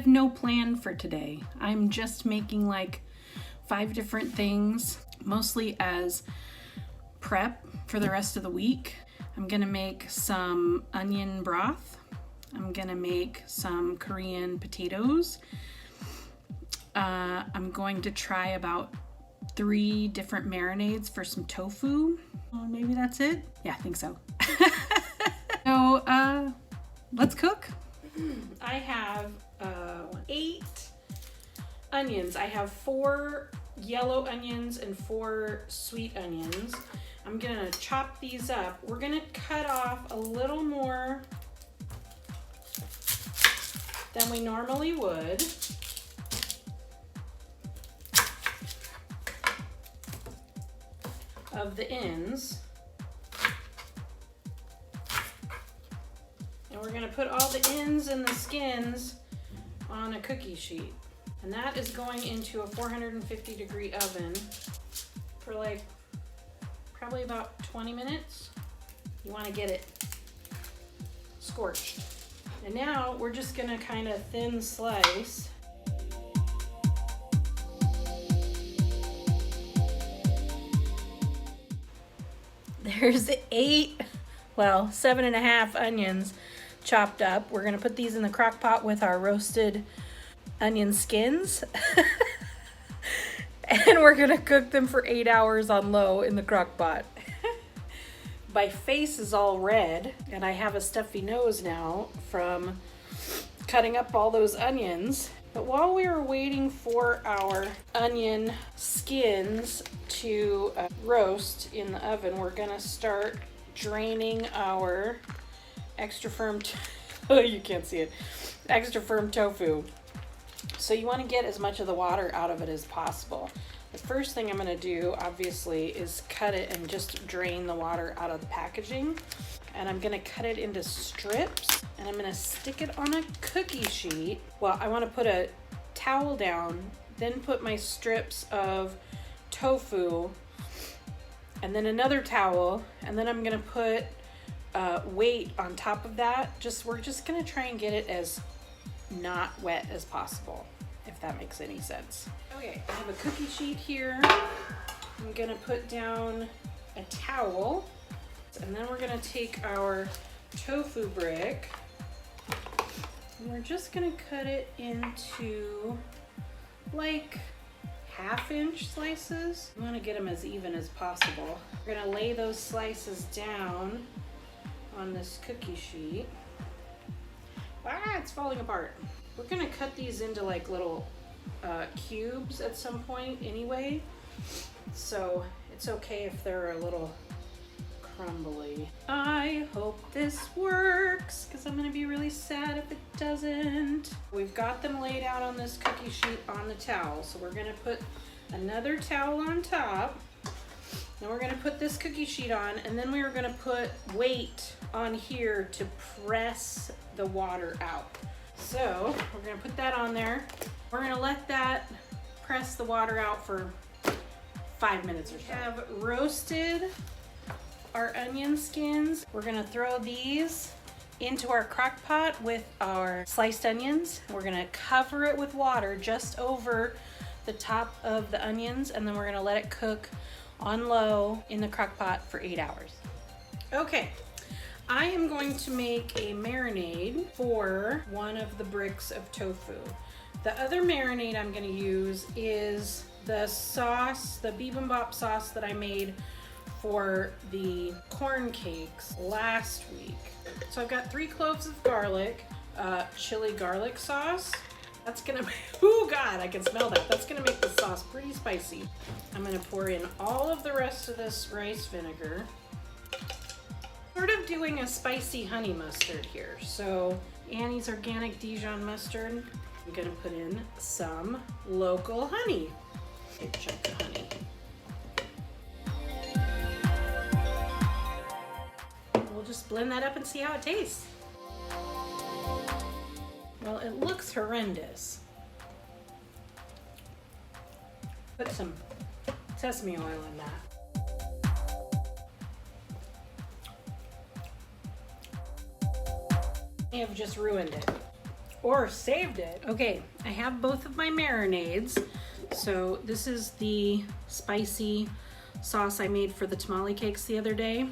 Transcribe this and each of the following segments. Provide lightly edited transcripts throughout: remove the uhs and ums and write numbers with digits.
have no plan for today. I'm just making like 5 different things, mostly as prep for the rest of the week. I'm gonna make some onion broth. I'm gonna make some Korean potatoes. I'm going to try about 3 different marinades for some tofu. Maybe that's it? Yeah, I think so. So, let's cook. I have 8 onions. I have 4 yellow onions and 4 sweet onions. I'm gonna chop these up. We're gonna cut off a little more than we normally would. Of the ends. And we're gonna put all the ends and the skins on a cookie sheet. And that is going into a 450 degree oven for like probably about 20 minutes. You wanna get it scorched. And now we're just gonna kind of thin slice. There's 7.5 onions chopped up. We're gonna put these in the crock pot with our roasted onion skins. And we're gonna cook them for 8 hours on low in the crock pot. My face is all red and I have a stuffy nose now from cutting up all those onions. But while we were waiting for our onion skins to roast in the oven, we're gonna start draining our extra firm, you can't see it, extra firm tofu. So you wanna get as much of the water out of it as possible. The first thing I'm gonna do, obviously, is cut it and just drain the water out of the packaging. And I'm gonna cut it into strips and I'm gonna stick it on a cookie sheet. Well, I wanna put a towel down, then put my strips of tofu, and then another towel, and then I'm gonna put weight on top of that. We're just gonna try and get it as not wet as possible, if that makes any sense. Okay, I have a cookie sheet here. I'm gonna put down a towel. And then we're gonna take our tofu brick and we're just gonna cut it into like 1/2 inch slices. I wanna get them as even as possible. We're gonna lay those slices down on this cookie sheet. Ah, it's falling apart. We're gonna cut these into like little cubes at some point anyway. So it's okay if they're a little crumbly. I hope this works because I'm gonna be really sad if it doesn't. We've got them laid out on this cookie sheet on the towel. So we're gonna put another towel on top. Then we're gonna put this cookie sheet on, and then we are gonna put weight on here to press the water out. So we're gonna put that on there. We're gonna let that press the water out for 5 minutes or so. We have roasted our onion skins. We're gonna throw these into our crock pot with our sliced onions. We're gonna cover it with water just over the top of the onions, and then we're gonna let it cook on low in the crock pot for 8 hours. Okay, I am going to make a marinade for one of the bricks of tofu. The other marinade I'm gonna use is the sauce, the bibimbap sauce that I made for the corn cakes last week. So I've got 3 cloves of garlic, chili garlic sauce. That's gonna, oh God, I can smell that. That's gonna make the sauce pretty spicy. I'm gonna pour in all of the rest of this rice vinegar. Sort of doing a spicy honey mustard here. So Annie's Organic Dijon Mustard. I'm gonna put in some local honey. A chunk of honey. We'll just blend that up and see how it tastes. Well, it looks horrendous. Put some sesame oil in that. I have just ruined it. or saved it. Okay, I have both of my marinades. So this is the spicy sauce I made for the tamale cakes the other day.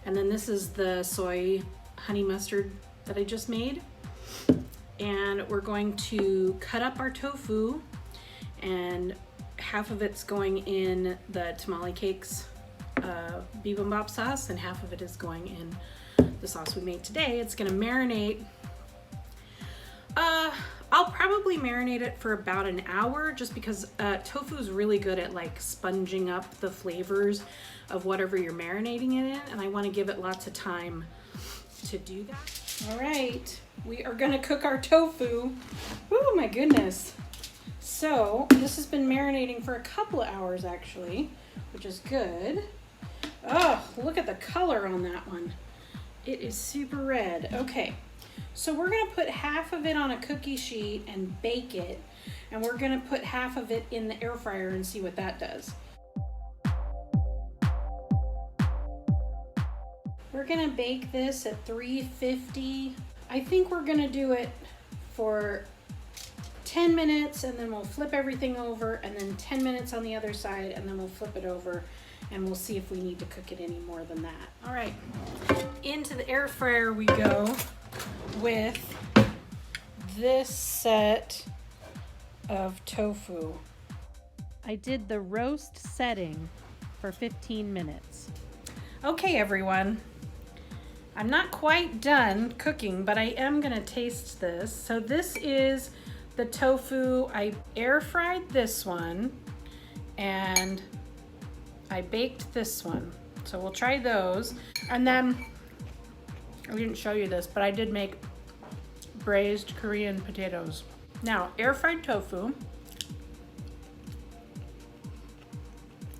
And then this is the soy honey mustard that I just made. And we're going to cut up our tofu, and half of it's going in the tamale cakes bibimbap sauce, and half of it is going in the sauce we made today. It's gonna marinate. I'll probably marinate it for about an hour, just because tofu is really good at like sponging up the flavors of whatever you're marinating it in, and I want to give it lots of time to do that. All right, we are gonna cook our tofu. Oh my goodness. So this has been marinating for a couple of hours actually, which is good. Oh, look at the color on that one. It is super red. Okay, so we're gonna put half of it on a cookie sheet and bake it, and we're gonna put half of it in the air fryer and see what that does. We're gonna bake this at 350. I think we're gonna do it for 10 minutes, and then we'll flip everything over, and then 10 minutes on the other side, and then we'll flip it over, and we'll see if we need to cook it any more than that. All right, into the air fryer we go with this set of tofu. I did the roast setting for 15 minutes. Okay, everyone. I'm not quite done cooking, but I am gonna taste this. So this is the tofu. I air fried this one, and I baked this one. So we'll try those. And then, I didn't show you this, but I did make braised Korean potatoes. Now, air fried tofu.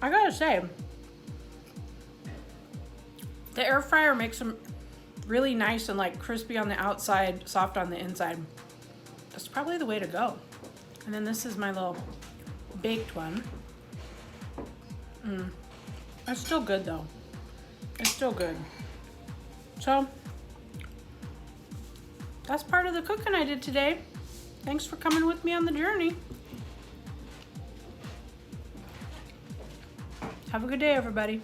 I gotta say, the air fryer makes them really nice and like crispy on the outside, soft on the inside. That's probably the way to go. And then this is my little baked one. It's still good though. It's still good. So that's part of the cooking I did today. Thanks for coming with me on the journey. Have a good day, everybody.